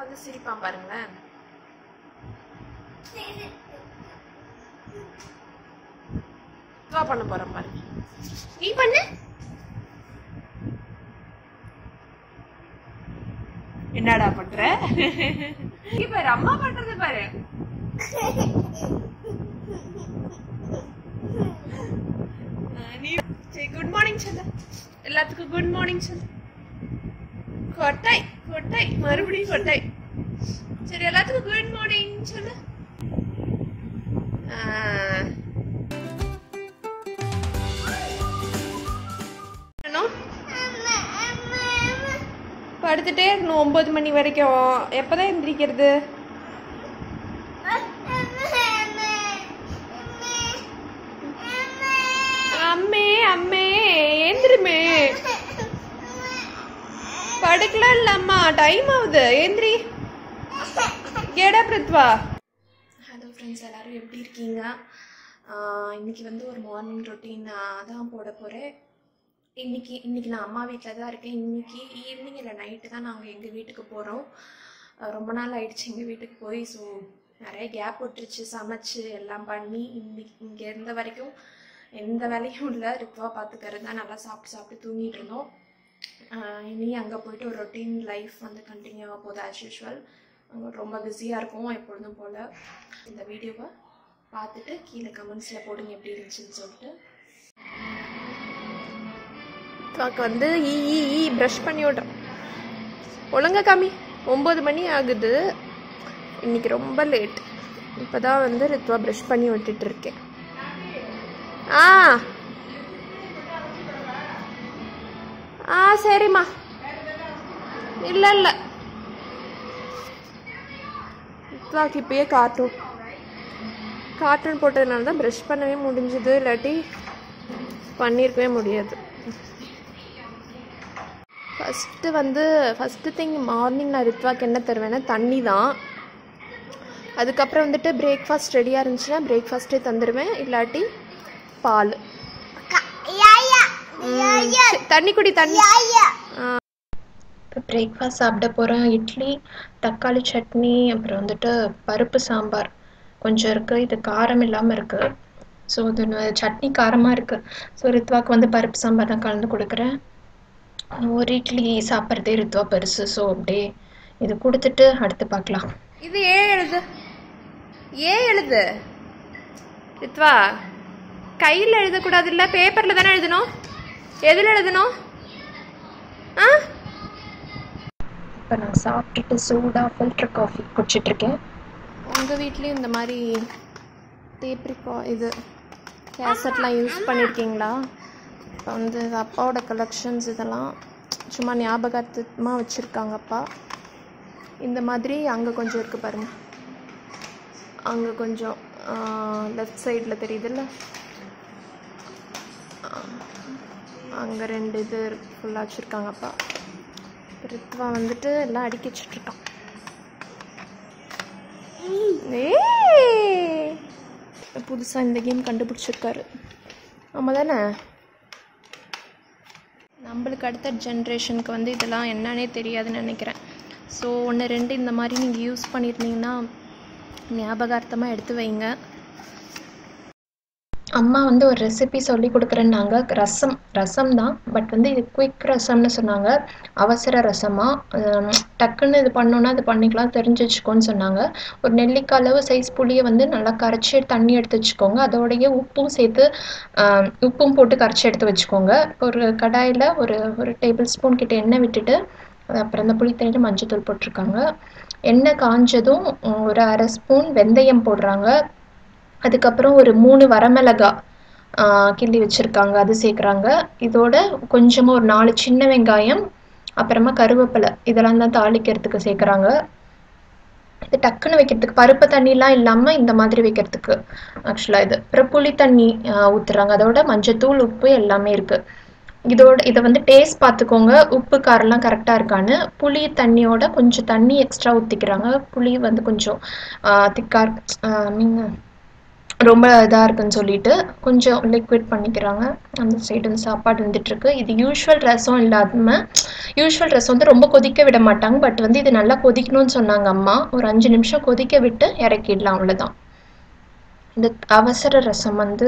வந்து சிரிப்பான் பாருங்களேன். பண்ண போறேன் பாருங்க. நீ பண்ணு. என்னடா பண்ற? நீ பாரு அம்மா பண்றது பாரு. குட் மார்னிங் சொல்லு. எல்லாத்துக்கும் குட் மார்னிங் சொல்லு. கொட்டை கொட்டை மறுபடியும் கொட்டை. சரி எல்லாத்துக்கும் குட் மார்னிங் சொல்லு. படுத்துட்டே இருக்கணும் 9 மணி வரைக்கும். எப்பதான் எந்திரிக்கிறது? அம்மே அம்மே ஏந்திரிமே. படுக்கலாம் இல்லம்மா, டைம் ஆகுது, ஏந்திரி. கேடா பிரித்வா. ஹலோ ஃப்ரெண்ட்ஸ், எல்லாரும் எப்படி இருக்கீங்க? இன்னைக்கு வந்து ஒரு மார்னிங் ரொட்டீன் தான் போட போகிறேன். இன்னைக்கு நான் அம்மா வீட்டில் தான் இருக்கேன். இன்னைக்கு ஈவினிங் இல்லை நைட்டு தான் நாங்கள் எங்கள் வீட்டுக்கு போகிறோம். ரொம்ப நாள் ஆயிடுச்சு எங்கள் வீட்டுக்கு போய். ஸோ நிறைய கேப் விட்டுருச்சு சமைச்சு எல்லாம் பண்ணி. இங்கே இருந்த வரைக்கும் எந்த வேலையும் இல்லை, ரித்வா பார்த்துக்கிறது தான். நல்லா சாப்பிட்டு தூங்கிட்டு இருந்தோம். இனி அங்கே போயிட்டு ஒரு ரொட்டீன் லைஃப் வந்து கண்டினியூ ஆக போகுது ஆஸ் யூஷுவல். அங்கே ரொம்ப பிஸியாக இருக்கும் எப்பொழுதும் போல். இந்த வீடியோவை பார்த்துட்டு கீழே கமெண்ட்ஸில் போடுங்க எப்படி இருந்துச்சுன்னு சொல்லிட்டு. வந்து ப்ரஷ் பண்ணி விட்றேன். ஒழுங்கா காமி. 9 மணி ஆகுது. இன்னைக்கு ரொம்ப லேட். இப்போ தான் வந்து ரித்வா ப்ரஷ் பண்ணி விட்டுட்டு இருக்கேன். சரிம்மா. இல்லை இல்லை, ரித்வாக்கு இப்பயே கார்ட்டூன் போட்டதுனால தான் ப்ரஷ் பண்ணவே முடிஞ்சுது. இல்லாட்டி பண்ணியிருக்கவே முடியாது. ஃபஸ்ட்டு திங் மார்னிங் நான் ரித்வாக்கு என்ன தருவேன்னா தண்ணி தான். அதுக்கப்புறம் வந்துட்டு பிரேக்ஃபாஸ்ட் ரெடியாக இருந்துச்சுன்னா பிரேக்ஃபாஸ்ட்டே தந்துடுவேன். இல்லாட்டி பால். தண்ணி குடி தண்ணி. இப்போ பிரேக்ஃபாஸ்ட் சாப்பிட போகிறேன். இட்லி, தக்காளி சட்னி, அப்புறம் வந்துட்டு பருப்பு சாம்பார் கொஞ்சம் இருக்குது. இது காரம் இல்லாமல் இருக்குது. ஸோ இது சட்னி காரமாக இருக்குது. ஸோ ரித்வாக்கு வந்து பருப்பு சாம்பார் தான் கலந்து கொடுக்குறேன். ஒரு இட்லி சாப்பிட்றதே ரித்வா பெருசு. ஸோ அப்படியே இது கொடுத்துட்டு அடுத்து பார்க்கலாம். இது எழுது ரித்வா. கையில் எழுதக்கூடாது, இல்லை பேப்பரில் தானே எழுதணும். எதில் எழுதணும்? இப்போ நான் சாப்பிட்டுட்டு சூடாக ஃபில்டர் காஃபி குடிச்சிட்ருக்கேன். உங்கள் வீட்லேயும் இந்த மாதிரி இது கேசட்லாம் யூஸ் பண்ணியிருக்கீங்களா? இப்போ வந்து அப்பாவோட கலெக்ஷன்ஸ் இதெல்லாம் சும்மா ஞாபகார்த்தமாக வச்சுருக்காங்க அப்பா. இந்த மாதிரி அங்கே கொஞ்சம் இருக்குது பாருங்கள். அங்கே கொஞ்சம் லெஃப்ட் சைடில் தெரியுதுல்ல, அங்கே 2 இது ஃபுல்லாக வச்சுருக்காங்க அப்பா. ரித்வா வந்துட்டு எல்லாம் அடிக்க வச்சுட்ருக்கான். புதுசாக இந்த கேம் கண்டுபிடிச்சிருக்காரு. ஆமாம் தானே? நம்மளுக்கு அடுத்த ஜென்ரேஷனுக்கு வந்து இதெல்லாம் என்னன்னே தெரியாதுன்னு நினைக்கிறேன். ஸோ 1 2 இந்த மாதிரி நீங்கள் யூஸ் பண்ணியிருந்தீங்கன்னா ஞாபகார்த்தமாக எடுத்து வைங்க. அம்மா வந்து ஒரு ரெசிபி சொல்லி கொடுக்குறேன்னாங்க. ரசம் தான், பட் வந்து இது குயிக் ரசம்னு சொன்னாங்க. அவசர ரசமாக டக்குன்னு இது பண்ணோன்னா இது பண்ணிக்கலாம், தெரிஞ்சு வச்சுக்கோன்னு சொன்னாங்க. ஒரு நெல்லிக்காய் அளவு சைஸ் புளியை வந்து நல்லா கரைச்சி தண்ணி எடுத்து வச்சுக்கோங்க. அதோடைய உப்பும் போட்டு கரைச்சி எடுத்து வச்சுக்கோங்க. ஒரு கடாயில் ஒரு டேபிள் ஸ்பூன் கிட்ட எண்ணெய் விட்டுட்டு அப்புறம் அந்த புளி தண்ணியில் மஞ்சத்தூள் போட்டிருக்காங்க. எண்ணெய் காஞ்சதும் ஒரு 1/2 ஸ்பூன் வெந்தயம் போடுறாங்க. அதுக்கப்புறம் ஒரு 3 வரமிளகாய் கிள்ளி வச்சுருக்காங்க, அது சேர்க்குறாங்க. இதோட கொஞ்சமாக ஒரு 4 சின்ன வெங்காயம், அப்புறமா கருவேப்பிலை, இதெல்லாம் தான் தாளிக்கிறதுக்கு சேர்க்குறாங்க. இது டக்குன்னு வைக்கிறதுக்கு, பருப்பு தண்ணிலாம் இல்லாமல் இந்த மாதிரி வைக்கிறதுக்கு ஆக்சுவலாக இது. அப்புறம் புளி தண்ணி ஊற்றுறாங்க. அதோட மஞ்சத்தூள், உப்பு எல்லாமே இருக்குது. இதை வந்து டேஸ்ட் பார்த்துக்கோங்க, உப்பு காரெல்லாம் கரெக்டாக இருக்கான்னு. புளி தண்ணியோட கொஞ்சம் தண்ணி எக்ஸ்ட்ரா ஊற்றிக்கிறாங்க. புளி வந்து கொஞ்சம் திக்காக ரொம்ப இதாக இருக்குன்னு சொல்லிட்டு கொஞ்சம் லிக்விட் பண்ணிக்கிறாங்க. அந்த சைடு வந்து சாப்பாடு வந்துட்டுருக்கு. இது யூஷுவல் ரசம் இல்லாமல், யூஷுவல் ரசம் வந்து ரொம்ப கொதிக்க விட மாட்டாங்க. பட் வந்து இது நல்லா கொதிக்கணும்னு சொன்னாங்க அம்மா. ஒரு 5 நிமிஷம் கொதிக்க விட்டு இறக்கிடலாம், அவ்வளோதான். இந்த அவசர ரசம் வந்து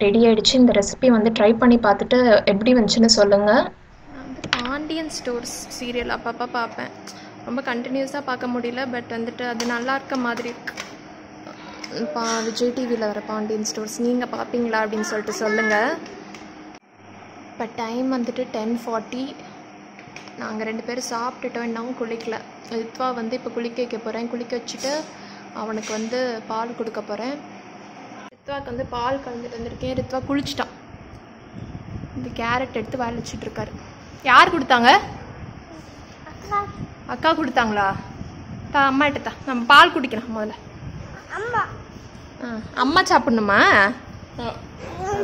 ரெடி ஆகிடுச்சு. இந்த ரெசிபி வந்து ட்ரை பண்ணி பார்த்துட்டு எப்படி வந்துச்சுன்னு சொல்லுங்கள். நான் வந்து பாண்டியன் ஸ்டோர்ஸ் சீரியல் அப்பப்போ பார்ப்பேன். ரொம்ப கண்டினியூஸாக பார்க்க முடியல. பட் வந்துட்டு அது நல்லா இருக்க மாதிரி இருக்கு. விஜய் டிவியில் வர பாண்டியன் ஸ்டோர்ஸ் நீங்கள் பார்ப்பீங்களா அப்படின்னு சொல்லிட்டு சொல்லுங்கள். இப்போ டைம் வந்துட்டு 10:40. நாங்கள் 2 பேரும் சாப்பிட்டுட்டோம், இன்னும் குளிக்கல. ரித்வா வந்து இப்போ குளிக்க வைக்க போகிறேன். குளிக்க வச்சுட்டு அவனுக்கு வந்து பால் கொடுக்க போகிறேன். ரித்வாவுக்கு வந்து பால் கலந்துட்டு வந்திருக்கேன். ரித்வா குளிச்சிட்டான். இந்த கேரட் எடுத்து வாயில் வச்சுட்ருக்காரு. யார் கொடுத்தாங்க? அக்கா கொடுத்தாங்களா? அம்மா எடுத்தா. நம்ம பால் குடிக்கலாம் முதல்ல. அம்மா சாப்பிடணுமா?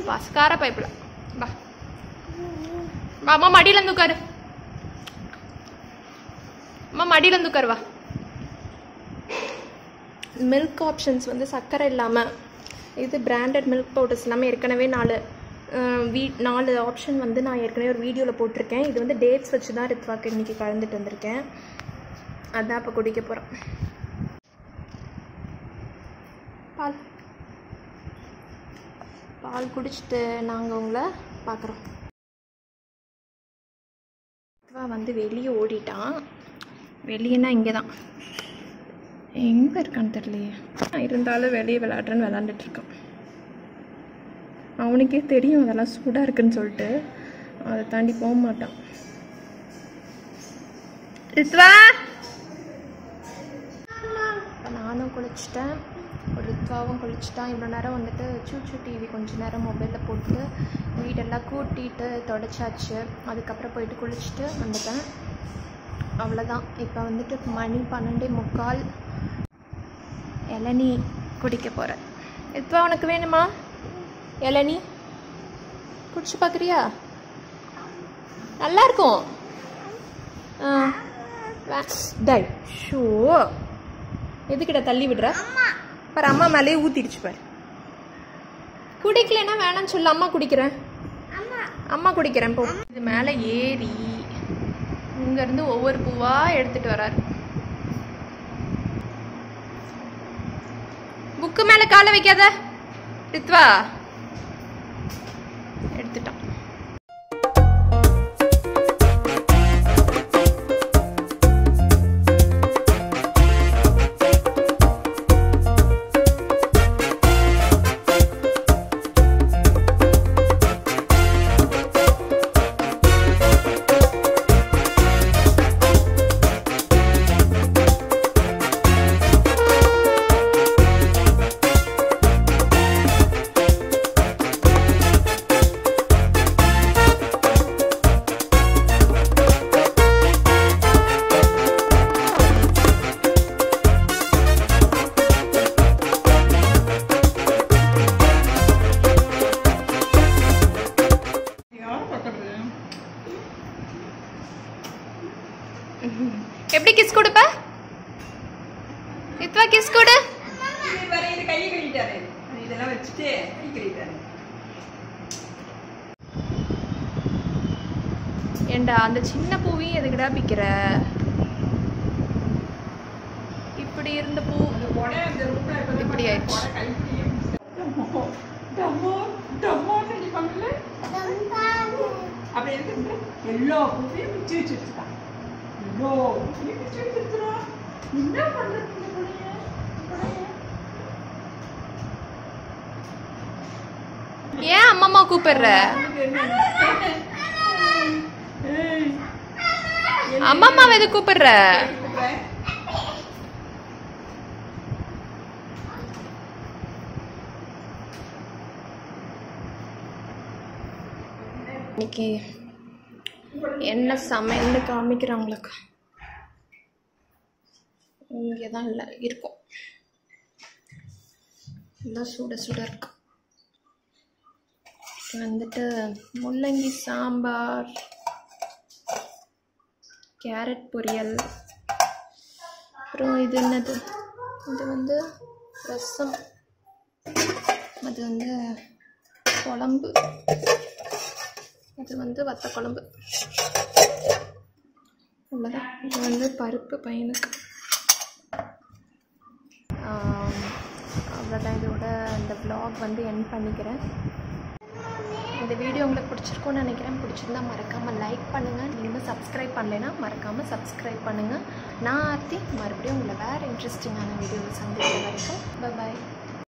பஸ்கார பைப்பில் பா. அம்மா மடியிலேருந்து உட்காரு. அம்மா மடியிலேருந்து உட்காரு வா. மில்க் ஆப்ஷன்ஸ் வந்து சர்க்கரை இல்லாமல், இது பிராண்டட் மில்க் பவுடர்ஸ் இல்லாமல் ஏற்கனவே 4 ஆப்ஷன் வந்து நான் ஏற்கனவே ஒரு வீடியோவில் போட்டிருக்கேன். இது வந்து டேட்ஸ் வச்சு தான் ரித்வாக்கு இன்றைக்கி கலந்துட்டு வந்திருக்கேன். அதான் இப்போ குடிக்க போகிறோம். பால் குடிச்சிட்டு நாங்கள் உங்களை பார்க்குறோம். ரித்வா வந்து வெளியே ஓடிட்டான். வெளியேனா இங்கே தான், எங்கே இருக்கான்னு தெரியலையே. இருந்தாலும் வெளியே விளையாடுறேன்னு விளாண்டுட்ருக்கான். அவனுக்கே தெரியும் அதெல்லாம் சூடாக இருக்குன்னு சொல்லிட்டு அதை தாண்டி போக மாட்டான். ரித்வா நானும் குளிச்சிட்டேன், ரித்வாவும் குளிச்சுட்டான். இவ்வளோ நேரம் வந்துட்டு சூச்சு டிவி கொஞ்சம் நேரம் மொபைலில் போட்டு வீடெல்லாம் கூட்டிகிட்டு தொடச்சாச்சு. அதுக்கப்புறம் போயிட்டு குளிச்சுட்டு வந்துட்டேன். அவ்வளோதான். இப்போ வந்துட்டு மணி 12:45. இளநீ குடிக்க போகிறேன். ரித்வா உனக்கு வேணுமா இளநீ? குடிச்சு பார்க்குறியா? நல்லாயிருக்கும். டை ஷோ எதுக்கிட்ட தள்ளி விடுற பாரு. அம்மா மேலேயே ஊற்றிடுச்சு பாரு. குடிக்கலன்னா வேணான்னு சொல்ல. அம்மா குடிக்கிறேன், அம்மா குடிக்கிறேன் போ. இது மேலே ஏறி இங்கேருந்து ஒவ்வொரு பூவாக எடுத்துகிட்டு வராரு. புக்கு மேலே காலை வைக்காத ரித்வா. எடுத்துட்டான். எப்படி கிஸ் கொடுப்ப ரித்வா? கிஸ் கொடு. ஏண்டா அந்த சின்ன பூவையும் எதுக்குடா பிக்கிற? இப்படி இருந்த பூ இப்படி ஆயிடுச்சு. எல்லா பூவையும் பிச்சு வச்சிருக்கான். என்ன பண்றது? ஏன் அம்மா கூப்பிடுற? அம்மா எது கூப்பிடுற? இன்னைக்கு என்ன சமையல்னு காமிக்கிறவங்களுக்கு இங்கே தான் இல்லை இருக்கும். எல்லாம் சுட சுட இருக்கும். வந்துட்டு முள்ளங்கி சாம்பார், கேரட் பொரியல், அப்புறம் இது என்னது, இது வந்து ரசம். அது வந்து குழம்பு, அது வந்து வத்த குழம்பு. அவ்வளோதான். இது வந்து பருப்பு பையனுக்கு. அவ்வளோதான். இதோட இந்த vlog வந்து எண்ட் பண்ணிக்கிறேன். இந்த வீடியோ உங்களுக்கு பிடிச்சிருக்கும்னு நினைக்கிறேன். பிடிச்சிருந்தா மறக்காமல் லைக் பண்ணுங்கள். நீங்கள் சப்ஸ்கிரைப் பண்ணலைன்னா மறக்காமல் சப்ஸ்கிரைப் பண்ணுங்கள். நான் ஆர்த்தி மறுபடியும் உங்களை வேறு இன்ட்ரெஸ்டிங்கான வீடியோவை சந்திக்கிற வரைக்கும் பாய்.